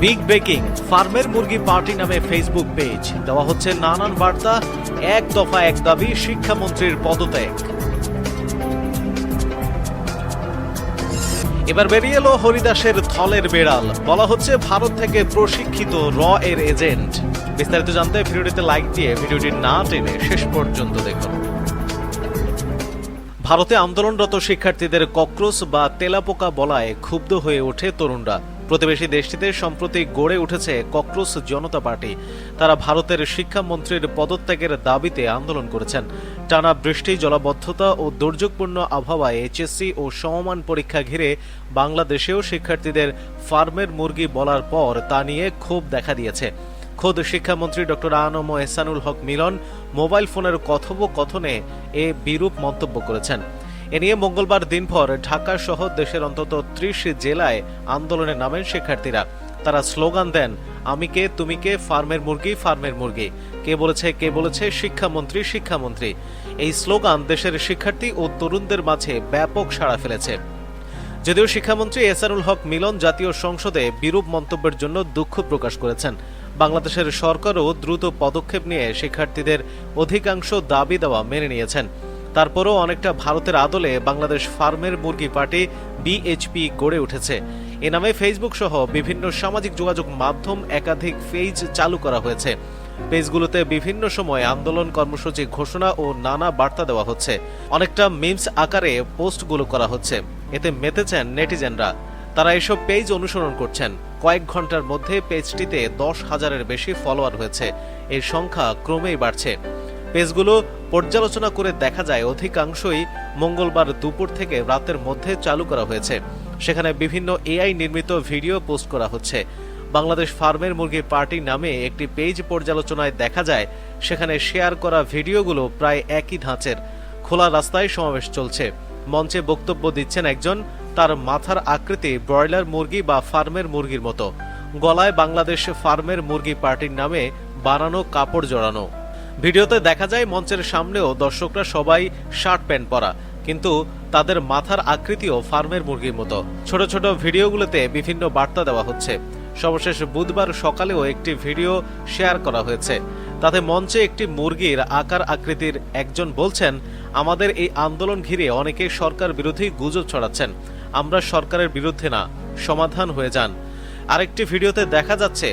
Big breaking, ফার্মের মুরগি party নামে ফেসবুক পেজ, দেওয়া হচ্ছে নানান বার্তা, এক দফা এক দাবি, শিক্ষামন্ত্রীর পদত্যাগ। এবার বেরিয়ে এলো হরিদাসের থলের বেড়াল, বলা হচ্ছে ভারত থেকে প্রশিক্ষিত এর এজেন্ট। বিস্তারিত জানতে ভিডিওটিতে লাইক দিয়ে ভিডিওটি না টেনে শেষ পর্যন্ত দেখুন। ভারতে আন্দোলনরত শিক্ষার্থীদের ককরোচ বা তেলাপোকা বলায় ক্ষুব্ধ হয়ে ওঠে তরুণরা। প্রতিবেশী দেশটিতে সম্প্রতি গড়ে উঠেছে ককরোচ জনতা পার্টি। তারা ভারতের শিক্ষামন্ত্রীর পদত্যাগের দাবিতে আন্দোলন করেছেন। টানা বৃষ্টি, জলাবদ্ধতা ও দুর্যোগপূর্ণ আবহাওয়ায় এইচএসসি ও সমমান পরীক্ষা ঘিরে বাংলাদেশেও শিক্ষার্থীদের ফার্মের মুরগি বলার পর তা নিয়ে ক্ষোভ দেখা দিয়েছে। খোদ শিক্ষামন্ত্রী ডক্টর আ.ন.ম এহসানুল হক মিলন মোবাইল ফোনের কথোপকথনে এ বিরূপ মন্তব্য করেছেন। এ নিয়ে মঙ্গলবার দিনভর ঢাকা সহ দেশের অন্তত ৩০ জেলায় আন্দোলনে নামেন শিক্ষার্থীরা। তারা স্লোগান দেন, আমি কে, তুমি কে, ফার্মের মুরগি, ফার্মের মুরগি, কে বলেছে, শিক্ষামন্ত্রী, শিক্ষামন্ত্রী। এই স্লোগান দেশের শিক্ষার্থী ও তরুণদের মাঝে ব্যাপক সাড়া ফেলেছে। যদিও শিক্ষামন্ত্রী এহসানুল হক মিলন জাতীয় সংসদে বিরূপ মন্তব্যের জন্য দুঃখ প্রকাশ করেছেন। বাংলাদেশের সরকারও দ্রুত পদক্ষেপ নিয়ে শিক্ষার্থীদের অধিকাংশ দাবি দেওয়া মেনে নিয়েছেন। তারপরও অনেকটা ভারতের আদলে বাংলাদেশ ফার্মের মুরগি পার্টি বিএইচপি গড়ে উঠেছে। এ নামে ফেসবুক সহ বিভিন্ন সামাজিক যোগাযোগ মাধ্যম একাধিক পেজ চালু করা হয়েছে। পেজগুলোতে বিভিন্ন সময় আন্দোলন কর্মসূচি ঘোষণা ও নানা বার্তা দেওয়া হচ্ছে। অনেকটা মিমস আকারে পোস্টগুলো করা হচ্ছে। এতে মেতেছেন নেটিজেনরা। তারা এসব পেজ অনুসরণ করছেন। কয়েক ঘন্টার মধ্যে পেজটিতে 10,000-এর বেশি ফলোয়ার হয়েছে। এর সংখ্যা ক্রমেই বাড়ছে। পেজগুলো পর্যালোচনা করে দেখা যায় অধিকাংশই মঙ্গলবার দুপুর থেকে রাতের মধ্যে চালু করা হয়েছে। সেখানে বিভিন্ন এআই নির্মিত ভিডিও পোস্ট করা হচ্ছে। বাংলাদেশ ফার্মের মুরগি পার্টি নামে একটি পেজ পর্যালোচনায় দেখা যায় সেখানে শেয়ার করা ভিডিওগুলো প্রায় একই ধাঁচের। খোলা রাস্তায় সমাবেশ চলছে। মঞ্চে বক্তব্য দিচ্ছেন একজন, তার মাথার আকৃতি ব্রয়লার মুরগি বা ফার্মের মুরগির মতো। গলায় বাংলাদেশ ফার্মের মুরগি পার্টির নামে বানানো কাপড় জড়ানো। ভিডিওতে দেখা যায় মঞ্চের সামনেও দর্শকরা সবাই শার্ট প্যান্ট পরা, কিন্তু তাদের মাথার আকৃতিও ফার্মের মুরগির মতো। ছোট ছোট ভিডিওগুলোতে বিভিন্ন বার্তা দেওয়া হচ্ছে। সর্বশেষ বুধবার সকালেও একটি ভিডিও শেয়ার করা হয়েছে। তাতে মঞ্চে একটি মুরগির আকার আকৃতির একজন বলছেন, আমাদের এই আন্দোলন ঘিরে অনেকে সরকার বিরোধী গুজব ছড়াচ্ছেন। আমরা সরকারের বিরুদ্ধে না, সমাধান হয়ে যান। আরেকটি ভিডিওতে দেখা যাচ্ছে,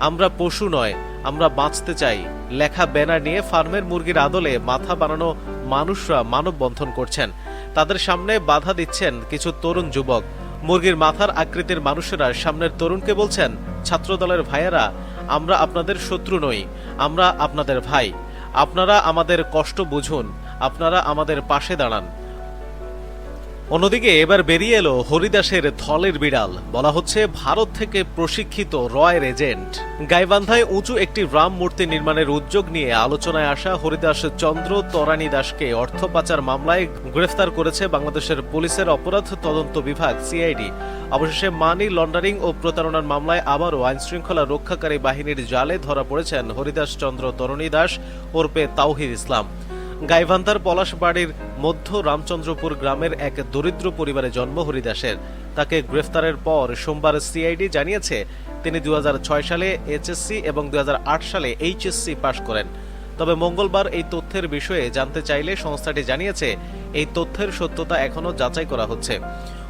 আমরা পশু নয়, আমরা বাঁচতে চাই লেখা ব্যানার নিয়ে ফার্মের মুরগির আদলে মাথা বানানো মানুষরা মানববন্ধন করছেন। তাদের সামনে বাধা দিচ্ছেন কিছু তরুণ যুবক। মুরগির মাথার আকৃতির মানুষেরা সামনের তরুণকে বলছেন, ছাত্রদলের ভাইয়েরা, আমরা আপনাদের শত্রু নই, আমরা আপনাদের ভাই। আপনারা আমাদের কষ্ট বুঝুন, আপনারা আমাদের পাশে দাঁড়ান। অন্যদিকে এবার বেরিয়ে এলো হরিদাসের থলের বিড়াল, বলা হচ্ছে ভারত থেকে প্রশিক্ষিত এর এজেন্ট। গাইবান্ধায় উঁচু একটি রাম মূর্তি নির্মাণের উদ্যোগ নিয়ে আলোচনায় আসা হরিদাস চন্দ্র তরানী দাসকে অর্থ পাচার মামলায় গ্রেফতার করেছে বাংলাদেশের পুলিশের অপরাধ তদন্ত বিভাগ সিআইডি। অবশেষে মানি লন্ডারিং ও প্রতারণার মামলায় আবারও আইনশৃঙ্খলা রক্ষাকারী বাহিনীর জালে ধরা পড়েছেন হরিদাস চন্দ্র তরুণী দাস ওরফে তাওহিদ ইসলাম। গাইবান্ধার পলাশবাড়ির মধ্য রামচন্দ্রপুর গ্রামের এক দরিদ্র পরিবারে জন্ম হরিদাসের। তাকে গ্রেফতারের পর সোমবার সিআইডি জানিয়েছে তিনি 2006 সালে এইচএসসি এবং 2008 সালে এইচএসসি পাশ করেন। তবে মঙ্গলবার এই তথ্যের বিষয়ে জানতে চাইলে সংস্থাটি জানিয়েছে এই তথ্যের সত্যতা এখনও যাচাই করা হচ্ছে।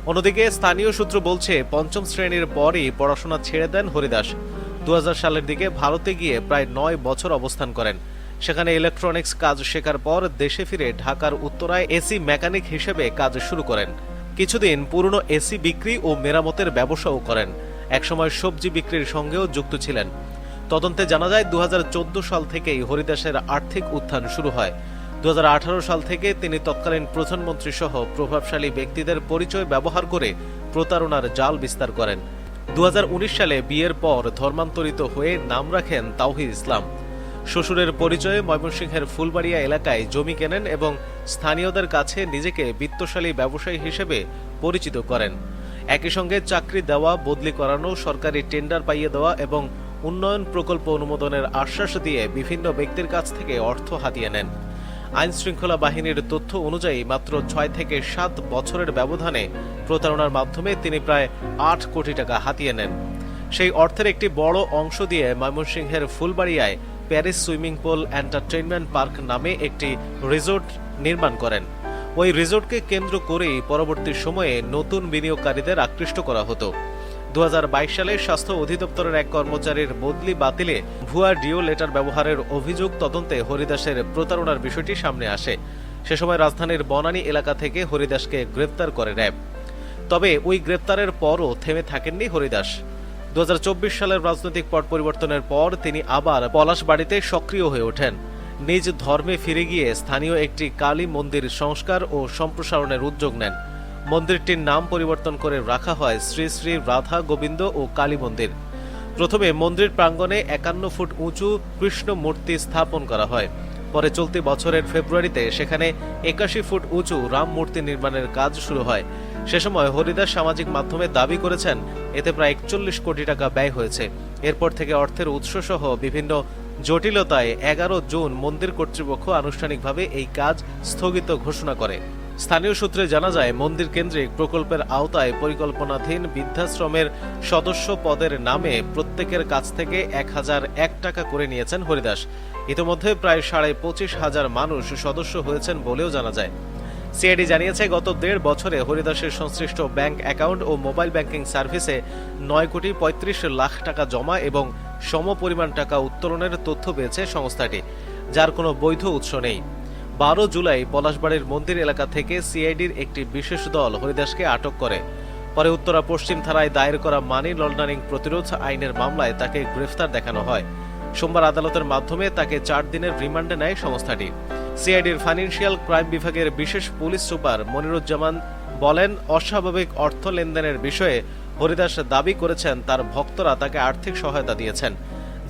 অন্যদিকে স্থানীয় সূত্র বলছে 5ম শ্রেণীর পরই পড়াশোনা ছেড়ে দেন হরিদাস। 2000 সালের দিকে ভারতে গিয়ে প্রায় 9 বছর অবস্থান করেন। সেখানে ইলেকট্রনিক্স কাজ শেখার পর দেশে ফিরে ঢাকার উত্তরায় এসি মেকানিক হিসেবে কাজ শুরু করেন। কিছুদিন পুরনো এসি বিক্রি ও মেরামতের ব্যবসাও করেন। একসময় সবজি বিক্রির সঙ্গেও যুক্ত ছিলেন। তদন্তে জানা যায় 2014 সাল থেকেই হরিদাসের আর্থিক উত্থান শুরু হয়। 2018 সাল থেকে তিনি তৎকালীন প্রধানমন্ত্রী সহ প্রভাবশালী ব্যক্তিদের পরিচয় ব্যবহার করে প্রতারণার জাল বিস্তার করেন। 2019 সালে বিয়ের পর ধর্মান্তরিত হয়ে নাম রাখেন তাওহিদ ইসলাম। শ্বশুরের পরিচয়ে ময়মনসিংহের ফুলবাড়িয়া এলাকায় জমি কেনেন এবং স্থানীয়দের কাছে নিজেকে বিত্তশালী ব্যবসায়ী হিসেবে পরিচিত করেন। একই সঙ্গে চাকরি দেওয়া, বদলি করানো, সরকারি টেন্ডার পাইয়ে দেওয়া এবং উন্নয়ন প্রকল্প অনুমোদনের আশ্বাস দিয়ে বিভিন্ন ব্যক্তির কাছ থেকে অর্থ হাতিয়ে নেন। আইন শৃঙ্খলা বাহিনীর তথ্য অনুযায়ী মাত্র 6 থেকে 7 বছরের ব্যবধানে প্রতারণার মাধ্যমে তিনি প্রায় 8 কোটি টাকা হাতিয়ে নেন। সেই অর্থের একটি বড় অংশ দিয়ে ময়মনসিংহের ফুলবাড়িয়ায় Paris swimming pool entertainment park নামে একটি রিসোর্ট নির্মাণ করেন। ওই রিসোর্টকে কেন্দ্র করেই পরবর্তী সময়ে নতুন বিনিয়োগকারীদের আকৃষ্ট করা হতো। 2022 সালে স্বাস্থ্য অধিদপ্তরের এক কর্মচারীর বদলি বাতিলে ভুয়া ডিও লেটার ব্যবহারের অভিযোগ তদন্তে হরিদাসের প্রতারণার বিষয়টি সামনে আসে। সে সময় রাজধানীর বনানী এলাকা থেকে হরিদাসকে গ্রেপ্তার করে র্যাব। তবে ওই গ্রেপ্তারের পরও থেমে থাকেননি হরিদাস। 2024 সালের রাজনৈতিক পট পরিবর্তনের পর তিনি আবার পলাশবাড়ীতে সক্রিয় হয়ে ওঠেন। নিজ ধর্মে ফিরে গিয়ে স্থানীয় একটি কালী মন্দির সংস্কার ও সম্প্রসারণের উদ্যোগ নেন। মন্দিরটির নাম পরিবর্তন করে রাখা হয় শ্রী শ্রী রাধা গোবিন্দ ও কালী মন্দির। প্রথমে মন্দির প্রাঙ্গণে 51 ফুট উঁচু কৃষ্ণ মূর্তি স্থাপন করা হয়। পরে চলতি বছরের ফেব্রুয়ারিতে সেখানে 81 ফুট উঁচু রাম মূর্তি নির্মাণের কাজ শুরু হয়। সে সময় হরিদাস সামাজিক মাধ্যমে দাবি করেছেন এতে প্রায় 41 কোটি টাকা ব্যয় হয়েছে। এরপর থেকে অর্থের উৎসসহ বিভিন্ন জটিলতায় 11 জুন মন্দির কর্তৃপক্ষ আনুষ্ঠানিকভাবে এই কাজ স্থগিত ঘোষণা করে। স্থানীয় সূত্রে জানা যায় মন্দির কেন্দ্রিক প্রকল্পের আওতায় পরিকল্পনাধীন বৃদ্ধাশ্রমের সদস্য পদের নামে প্রত্যেকের কাছ থেকে 1001 টাকা করে নিয়েছেন হরিদাস। ইতিমধ্যে প্রায় 25,500 মানুষ সদস্য হয়েছেন বলেও জানা যায়। সিআইডি জানিয়েছে গত 1.5 বছরে হরিদাসের সংশ্লিষ্ট ব্যাংক অ্যাকাউন্ট ও মোবাইল ব্যাংকিং সার্ভিসে 9,35,00,000 টাকা জমা এবং সমপরিমাণ টাকা উত্তোলনের তথ্য পেয়েছে সংস্থাটি, যার কোনো বৈধ উৎস নেই। 12 জুলাই পলাশবাড়ির মন্দির এলাকা থেকে সিআইডির একটি বিশেষ দল হরিদাসকে আটক করে। পরে উত্তরা পশ্চিম থানায় দায়ের করা মানি লন্ডারিং প্রতিরোধ আইনের মামলায় তাকে গ্রেফতার দেখানো হয়। সোমবার আদালতের মাধ্যমে তাকে 4 দিনের রিমান্ডে নেয় সংস্থাটি। সিআইডির ফাইন্যান্সিয়াল ক্রাইম বিভাগের বিশেষ পুলিশ সুপার মনিরুজ্জামান বলেন, অস্বাভাবিক অর্থ লেনদেনের বিষয়ে হরিদাস দাবি করেছেন তার ভক্তরা তাকে আর্থিক সহায়তা দিয়েছেন।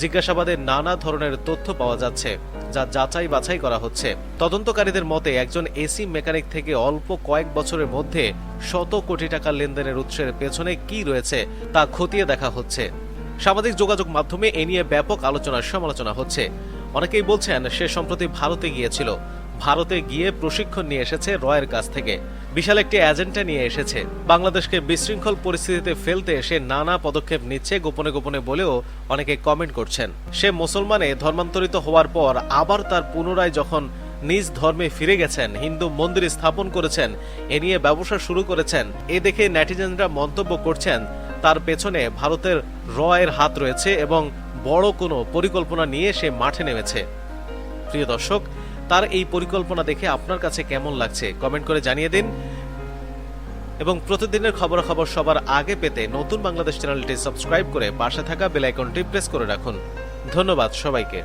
জিজ্ঞাসাবাদে নানা ধরনের তথ্য পাওয়া যাচ্ছে, যা যাচাই বাছাই করা হচ্ছে। তদন্তকারীদের মতে একজন এসি মেকানিক থেকে অল্প কয়েক বছরের মধ্যে শত কোটি টাকা লেনদেনের উৎসের পেছনে কি রয়েছে তা খতিয়ে দেখা হচ্ছে। সামাজিক যোগাযোগ মাধ্যমে এ নিয়ে ব্যাপক আলোচনা সমালোচনা হচ্ছে। অনেকেই বলছেন সে সম্প্রতি ভারতে গিয়েছিল, ভারতে গিয়ে প্রশিক্ষণ নিয়ে এসেছে রয়ের কাছ থেকে, বিশাল একটি এজেন্ডা নিয়ে এসেছে। বাংলাদেশকে বিশৃঙ্খল পরিস্থিতিতে ফেলতে সে নানা পদক্ষেপ নিচ্ছে গোপনে গোপনে বলেও অনেকে কমেন্ট করছেন। সে মুসলমানে ধর্মান্তরিত হওয়ার পর আবার তার পুনরায় যখন নিজ ধর্মে ফিরে গেছেন, হিন্দু মন্দির স্থাপন করেছেন, এ নিয়ে ব্যবসা শুরু করেছেন, এ দেখে নেটিজেনরা মন্তব্য করছেন তার পেছনে ভারতের রয়ের হাত রয়েছে এবং বড় কোনো পরিকল্পনা নিয়ে সে মাঠে নেমেছে। প্রিয় দর্শক, তার এই পরিকল্পনা দেখে আপনার কাছে কেমন লাগছে কমেন্ট করে জানিয়ে দিন এবং প্রতিদিনের খবরাখবর সবার আগে পেতে নতুন বাংলাদেশ চ্যানেলটি সাবস্ক্রাইব করে পাশে থাকা বেল আইকনটি প্রেস করে রাখুন। ধন্যবাদ সবাইকে।